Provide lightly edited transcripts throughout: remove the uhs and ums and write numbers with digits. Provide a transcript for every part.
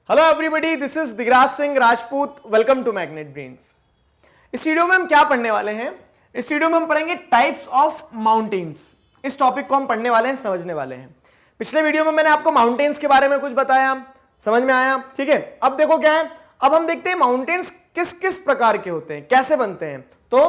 Hello everybody, this is Digraj Singh Rajput. Welcome to Magnet Brains. इस video में हम क्या पढ़ने वाले हैं? इस वीडियो में हम पढ़ेंगे टाइप्स ऑफ माउंटेन्स। इस टॉपिक को हम पढ़ने वाले हैं, समझने वाले हैं। पिछले वीडियो में मैंने आपको माउंटेन्स के बारे में कुछ बताया, समझ में आया? ठीक है। अब देखो क्या है, अब हम देखते हैं माउंटेन्स किस किस प्रकार के होते हैं, कैसे बनते हैं। तो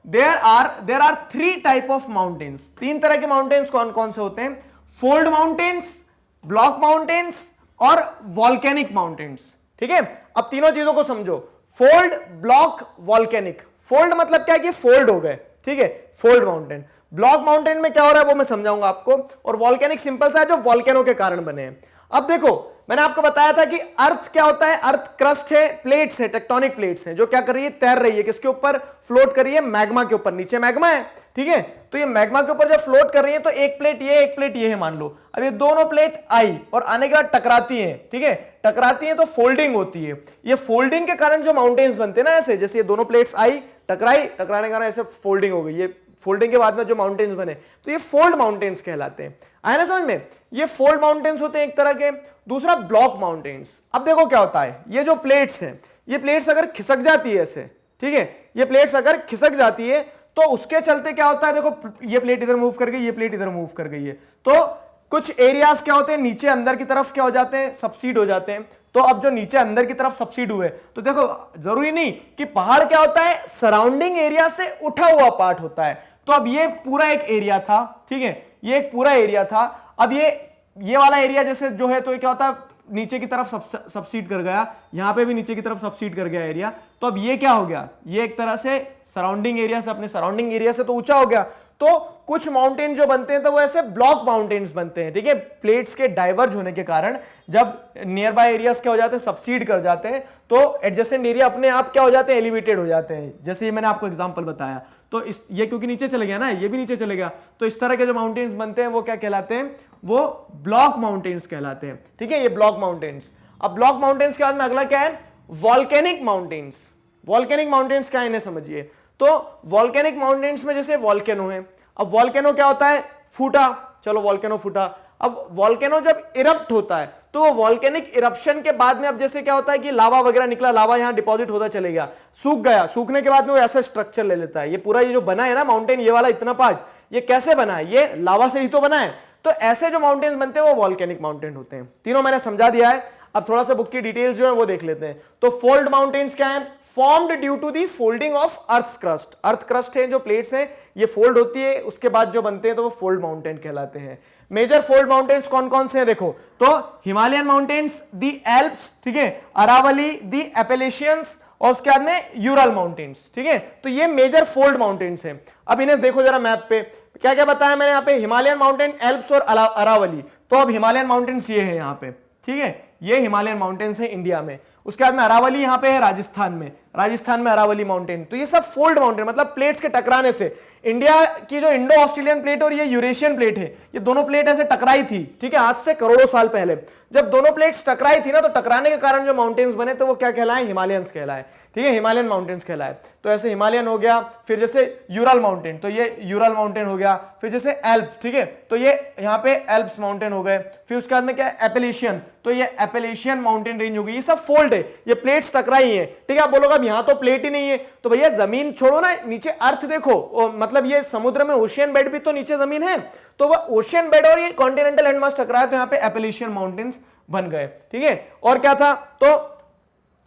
there are 3 type of mountains. 3 तरह के माउंटेन्स कौन कौन से होते हैं? फोल्ड माउंटेन्स, ब्लॉक माउंटेन्स और वॉल्केनिक माउंटेन्स। ठीक है। अब तीनों चीजों को समझो, फोल्ड, ब्लॉक, वॉल्केनिक। फोल्ड मतलब क्या है कि फोल्ड हो गए, ठीक है, फोल्ड माउंटेन। ब्लॉक माउंटेन में क्या हो रहा है वो मैं समझाऊंगा आपको। और वॉल्केनिक सिंपल सा है, जो वॉल्केनो के कारण बने हैं। अब देखो, मैंने आपको बताया था कि अर्थ क्या होता है। अर्थ क्रस्ट है, प्लेट्स है, टेक्टोनिक प्लेट्स हैं, जो क्या कर रही है, तैर रही है। किसके ऊपर? फ्लोट कर रही है, मैग्मा के ऊपर। नीचे मैग्मा है, ठीक है। तो ये मैग्मा के ऊपर जब फ्लोट कर रही है तो एक प्लेट ये, एक प्लेट ये है, मान लो। अब ये दोनों प्लेट आई और आने के बाद टकराती हैं, ठीक है। टकराती हैं तो फोल्डिंग होती है। ये फोल्डिंग के कारण जो माउंटेन्स बनते हैं ना, ऐसे जैसे ये दोनों प्लेट्स आई, टकराई, टकराने के कारण ऐसे फोल्डिंग हो गई। ये फोल्डिंग के बाद में जो माउंटेन्स बने तो ये फोल्ड माउंटेन्स कहलाते हैं। आया ना समझ में? ये फोल्ड माउंटेन्स होते हैं एक तरह के। दूसरा ब्लॉक माउंटेन्स। अब देखो क्या होता है, ये जो प्लेट्स हैं, ये प्लेट्स अगर खिसक जाती है ऐसे, ठीक है, ये प्लेट्स अगर खिसक जाती है तो उसके चलते क्या होता है, देखो ये प्लेट इधर मूव कर गई, ये प्लेट इधर मूव कर गई है, तो कुछ एरियाज क्या होते हैं, नीचे अंदर की तरफ क्या हो जाते हैं, सबसीड हो जाते हैं। तो अब जो नीचे अंदर की तरफ सबसीड हुए, तो देखो जरूरी नहीं कि पहाड़ क्या होता है, सराउंडिंग एरिया से उठा हुआ पार्ट होता है। तो अब ये पूरा एक एरिया था, ठीक है, ये एक पूरा एरिया था। अब ये वाला एरिया जैसे जो है, तो ये क्या होता है, नीचे की तरफ सबसीड कर गया, यहां पे भी नीचे की तरफ सबसीड कर गया एरिया। तो अब ये क्या हो गया, ये एक तरह से सराउंडिंग एरिया से, अपने सराउंडिंग एरिया से तो ऊंचा हो गया। तो कुछ माउंटेन जो बनते हैं तो वो ऐसे ब्लॉक माउंटेन्स बनते हैं, ठीक है। प्लेट्स के डाइवर्ज होने के कारण जब नियर बाय एरियाज क्या हो जाते हैं, सबसीड कर जाते हैं, तो एडजेसेंट एरिया अपने आप क्या हो जाते हैं, एलिवेटेड हो जाते हैं। जैसे ये मैंने आपको एग्जांपल बताया, तो ये क्योंकि नीचे चले गया ना, ये भी नीचे चले गया, तो इस तरह के जो माउंटेन्स बनते हैं वो क्या कहलाते हैं, वो ब्लॉक माउंटेन्स कहलाते हैं, ठीक है। ये ब्लॉक माउंटेन्स। अब ब्लॉक माउंटेन्स के बाद में अगला क्या है, वॉल्केनिक माउंटेन्स। वॉल्केनिक माउंटेन्स क्या है, इन्हें समझिए। तो वॉल्केनिक माउंटेन्स में जैसे वॉल्केनो है। अब वॉल्केनो क्या होता है, फूटा, चलो वॉल्केनो फूटा। अब वॉल्केनो जब इरप्ट होता है तो वो वॉल्केनिक इरप्शन के बाद में अब जैसे क्या होता है कि लावा वगैरह निकला, लावा यहां डिपॉजिट होता चले गया, सूख गया, सूखने के बाद में वो ऐसा स्ट्रक्चर ले लेता है। ये पूरा ये जो बना है ना माउंटेन, ये वाला इतना पार्ट, ये कैसे बना है, ये लावा से ही तो बना है। तो ऐसे जो माउंटेन्स बनते हैं वो वॉल्केनिक माउंटेन होते हैं। तीनों मैंने समझा दिया है। अब थोड़ा सा बुक की डिटेल्स जो है वो देख लेते हैं। तो फोल्ड माउंटेन्स क्या है, formed due to the folding of earth crust. Earth crust है जो प्लेट्स हैं, ये फोल्ड होती है, उसके बाद जो बनते हैं तो वो फोल्ड माउंटेन कहलाते हैं। मेजर फोल्ड माउंटेन्स कौन कौन से हैं देखो, तो हिमालयन माउंटेन्स, दी एल्प्स, ठीक है, अरावली, दी एपेलेशियंस, और उसके बाद में यूरल माउंटेन्स, ठीक है। तो ये मेजर फोल्ड माउंटेन्स हैं। अब इन्हें देखो जरा मैप पे, क्या क्या बताया मैंने यहाँ पे, हिमालयन माउंटेन, एल्प्स और अरावली। तो अब हिमालयन माउंटेन्स ये है यहाँ पे, ठीक है, ये हिमालयन माउंटेन्स है इंडिया में। उसके बाद में अरावली यहाँ पे है राजस्थान में, राजस्थान में अरावली माउंटेन। तो ये सब फोल्ड माउंटेन, मतलब प्लेट्स के टकराने से। इंडिया की जो इंडो ऑस्ट्रेलियन प्लेट और ये यूरेशियन प्लेट है, ये दोनों प्लेट ऐसे टकराई थी, ठीक है, आज से करोड़ों साल पहले। जब दोनों प्लेट्स टकराई थी ना, तो टकराने के कारण जो माउंटेन्स बने तो वो क्या कहलाए, हिमालयंस कहलाए, ठीक है, हिमालयन माउंटेन्स कहलाए। तो ऐसे हिमालयन हो गया, फिर जैसे यूरल माउंटेन, तो ये यूरल माउंटेन हो गया, फिर जैसे एल्प्स, ठीक है, तो ये यहाँ पे एल्प्स माउंटेन हो गए। फिर उसके बाद में क्या है, एपेलेशियन, तो ये एपेलेशियन माउंटेन रेंज हो गई। ये सब फोल्ड है, ये प्लेट्स टकराई है, ठीक है। आप बोलोगे अब यहाँ तो प्लेट ही नहीं है, तो भैया जमीन छोड़ो ना, नीचे अर्थ देखो, मतलब ये समुद्र में ओशियन बेड भी तो नीचे जमीन है, तो वह ओशियन बेड और ये कॉन्टिनेंटल लैंडमास टकराया, तो यहाँ पे एपेलेशियन माउंटेन्स बन गए, ठीक है। और क्या था, तो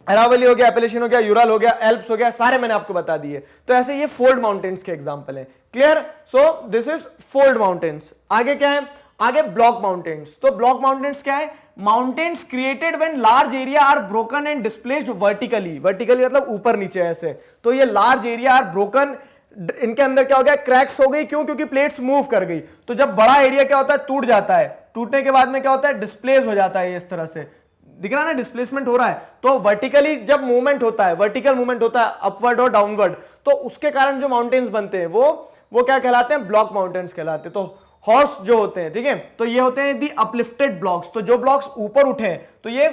अरावली हो गया, एपेलेशियन हो गया, यूरल हो गया, एल्प्स हो गया, सारे मैंने आपको बता दिए। तो ऐसे ये फोल्ड माउंटेन्स के एग्जांपल हैं। Clear? So this is fold mountains. आगे क्या है, आगे ब्लॉक माउंटेन्स। तो ब्लॉक माउंटेन्स क्या है, mountains created when large area are broken and displaced vertically. Vertically मतलब ऊपर नीचे ऐसे। तो ये लार्ज एरिया आर ब्रोकन, इनके अंदर क्या हो गया, क्रैक्स हो गई, क्यों, क्योंकि प्लेट्स मूव कर गई। तो जब बड़ा एरिया क्या होता है, टूट जाता है, टूटने के बाद में क्या होता है, डिस्प्लेस हो जाता है। इस तरह से दिख रहा है ना, डिस्प्लेसमेंट हो रहा है। तो वर्टिकली जब मूवमेंट होता है, वर्टिकल मूवमेंट होता है अपवर्ड और डाउनवर्ड, तो उसके कारण जो माउंटेन्स बनते हैं वो क्या कहलाते हैं, ब्लॉक माउंटेन्स कहलाते हैं। तो हॉर्स जो होते हैं, ठीक है, तो ये होते हैं दी अपलिफ्टेड ब्लॉक्स। तो जो ब्लॉक्स ऊपर उठे तो ये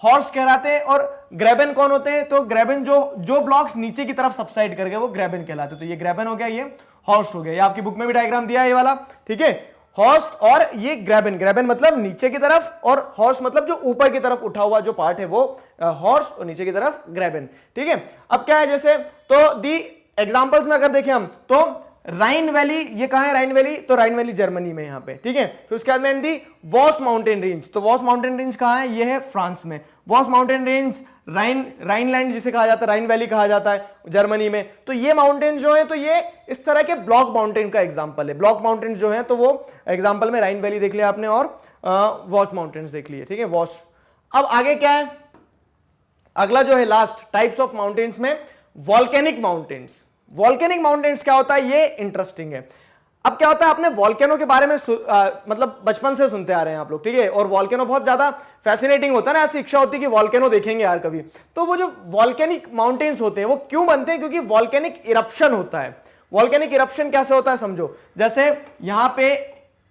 हॉर्स कहलाते हैं। और ग्रेबन कौन होते हैं, तो ग्रेबन जो ब्लॉक्स नीचे की तरफ सबसाइड कर गए वो ग्रेबन कहलाते हैं। तो ये ग्रेबन हो गया, ये हॉर्स हो गया। ये आपकी बुक में भी डायग्राम दिया है ये वाला, ठीक है। हॉर्स और ये ग्रेबन, ग्रेबन मतलब नीचे की तरफ और हॉर्स मतलब जो ऊपर की तरफ उठा हुआ जो पार्ट है वो हॉर्स और नीचे की तरफ ग्रेबन। ठीक है, अब क्या है जैसे तो दी एग्जांपल्स में अगर देखें हम तो राइन वैली, ये कहां है राइन वैली, तो राइन वैली जर्मनी में यहां पे। ठीक है, फिर उसके बाद में दी वॉस माउंटेन रेंज, तो वॉस माउंटेन रेंज कहां है, ये है फ्रांस में। वॉस माउंटेन रेंज राइनलैंड जिसे कहा जाता है, राइन वैली कहा जाता है जर्मनी में। तो ये माउंटेन जो है तो ये इस तरह के ब्लॉक माउंटेन का एग्जांपल है। ब्लॉक माउंटेन जो है तो वो एग्जांपल में राइन वैली देख लिया आपने और वॉस माउंटेन्स देख लिए। ठीक है, वॉस। अब आगे क्या है, अगला जो है लास्ट टाइप्स ऑफ माउंटेन्स में वॉल्केनिक माउंटेन्स। वॉल्केनिक माउंटेन्स क्या होता है, ये इंटरेस्टिंग है। अब क्या होता है, आपने वॉल्केनो के बारे में मतलब बचपन से सुनते आ रहे हैं आप लोग। ठीक है, और वॉल्केनो बहुत ज्यादा फैसिनेटिंग होता है ना, ऐसी इच्छा होती है कि वॉल्केनो देखेंगे यार कभी। तो वो जो वॉल्केनिक माउंटेन्स होते हैं वो क्यों बनते हैं, क्योंकि वॉल्केनिक इरप्शन होता है। वॉल्केनिक इरप्शन कैसे होता है समझो, जैसे यहां पे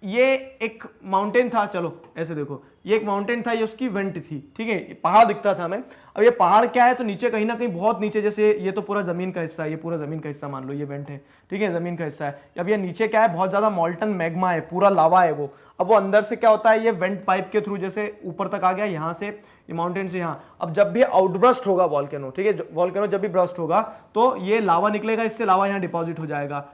ये एक माउंटेन था, चलो ऐसे देखो, ये एक माउंटेन था, ये उसकी वेंट थी। ठीक है, पहाड़ दिखता था हमें। अब ये पहाड़ क्या है, तो नीचे कहीं ना कहीं बहुत नीचे, जैसे ये तो पूरा जमीन का हिस्सा है, ये पूरा जमीन का हिस्सा मान लो, ये वेंट है। ठीक है, जमीन का हिस्सा है। अब ये नीचे क्या है, बहुत ज्यादा मॉल्टन मैग्मा है, पूरा लावा है वो। अब वो अंदर से क्या होता है, ये वेंट पाइप के थ्रू जैसे ऊपर तक आ गया, यहाँ से ये माउंटेन से यहाँ। अब जब भी आउटब्रस्ट होगा वॉल्केनो, ठीक है, वॉल्केनो जब भी ब्रस्ट होगा तो ये लावा निकलेगा, इससे लावा यहाँ डिपॉजिट हो जाएगा।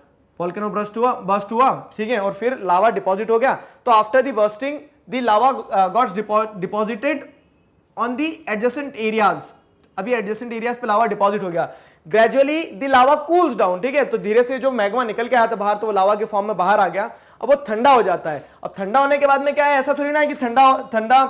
वॉल्केनो बस्ट हुआ, ठीक है, और फिर लावा डिपॉजिट हो गया। तो after the bursting the lava gots deposited on the adjacent areas. अभी एडजेसेंट एरियाज पे लावा डिपॉजिट हो गया। Gradually the lava cools down. ठीक है, तो धीरे से जो मैग्मा निकल के आया था बाहर, तो वो लावा के फॉर्म में बाहर आ गया। अब वो ठंडा हो जाता है। अब ठंडा होने के बाद में क्या है, ऐसा थोड़ी ना है कि ठंडा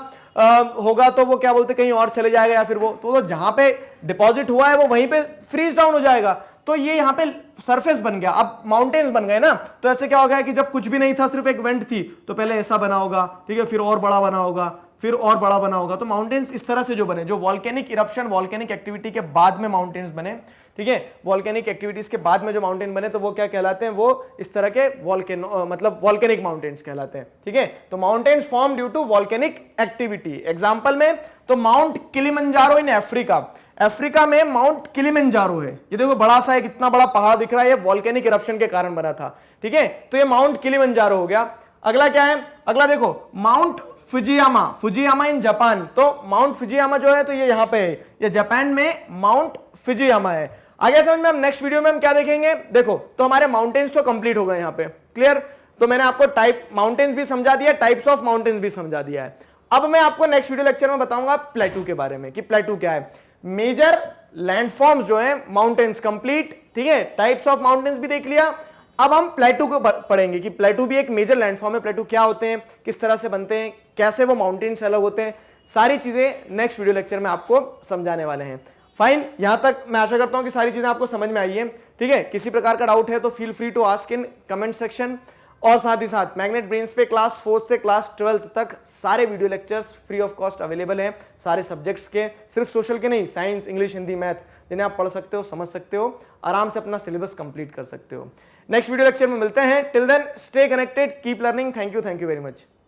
होगा तो वो क्या बोलते कहीं और चले जाएगा, या फिर वो जहां पे डिपॉजिट हुआ है वो वहीं पे फ्रीज डाउन हो जाएगा। तो ये यहाँ पे सरफेस बन गया, अब माउंटेन्स बन गए ना। तो ऐसे क्या हो गया कि जब कुछ भी नहीं था, सिर्फ एक वेंट थी, तो पहले ऐसा बना होगा, ठीक है, फिर और बड़ा बना होगा, फिर और बड़ा बना होगा। तो माउंटेन्स इस तरह से जो बने, जो वॉल्केनिक इरप्शन, वॉल्केनिक एक्टिविटी के बाद में माउंटेन्स बने। ठीक है, वॉल्केनिक एक्टिविटीज के बाद में जो माउंटेन बने तो वो क्या कहलाते हैं, वो इस तरह के वॉल्केनो मतलब वॉल्केनिक माउंटेन्स कहलाते हैं। ठीक है, तो mountains form due to volcanic activity. Example में तो Mount Kilimanjaro in Africa, Africa में माउंट किलिमंजारो है। ये देखो बड़ा सा एक इतना बड़ा पहाड़ दिख रहा है, ये वॉल्केनिक इरप्शन के कारण बना था। ठीक है, तो ये माउंट किलिमंजारो हो गया। अगला क्या है, अगला देखो mount Fujiyama, Fujiyama in Japan. तो माउंट फुजियामा जो है तो ये यहां पे है, ये जापान में माउंट फुजियामा है। आगे समझ में, हम नेक्स्ट वीडियो में हम क्या देखेंगे, देखो तो हमारे माउंटेन्स तो कंप्लीट हो गए यहाँ पे, क्लियर। तो मैंने आपको टाइप माउंटेन्स भी समझा दिया, टाइप्स ऑफ माउंटेन्स भी समझा दिया है। अब मैं आपको नेक्स्ट वीडियो लेक्चर में बताऊंगा प्लेटू के बारे में, कि प्लेटू क्या है। मेजर लैंडफॉर्म्स जो है माउंटेन्स कंप्लीट, ठीक है, टाइप्स ऑफ माउंटेन्स भी देख लिया। अब हम प्लेटू को पढ़ेंगे कि प्लेटू भी एक मेजर लैंडफॉर्म है, प्लेटू क्या होते हैं, किस तरह से बनते हैं, कैसे वो माउंटेन्स अलग होते हैं, सारी चीजें नेक्स्ट वीडियो लेक्चर में आपको समझाने वाले हैं। फाइन, यहां तक मैं आशा करता हूं कि सारी चीजें आपको समझ में आई है। ठीक है, किसी प्रकार का डाउट है तो feel free to ask in comment section. और साथ ही साथ मैग्नेट ब्रेन्स पे क्लास 4th से क्लास 12th तक सारे video lectures free of cost available हैं, सारे सब्जेक्ट्स के, सिर्फ सोशल के नहीं, साइंस, इंग्लिश, हिंदी, मैथ्स, जिन्हें आप पढ़ सकते हो, समझ सकते हो, आराम से अपना सिलेबस कंप्लीट कर सकते हो। नेक्स्ट वीडियो लेक्चर में मिलते हैं। Till then stay connected, keep learning. Thank you very much.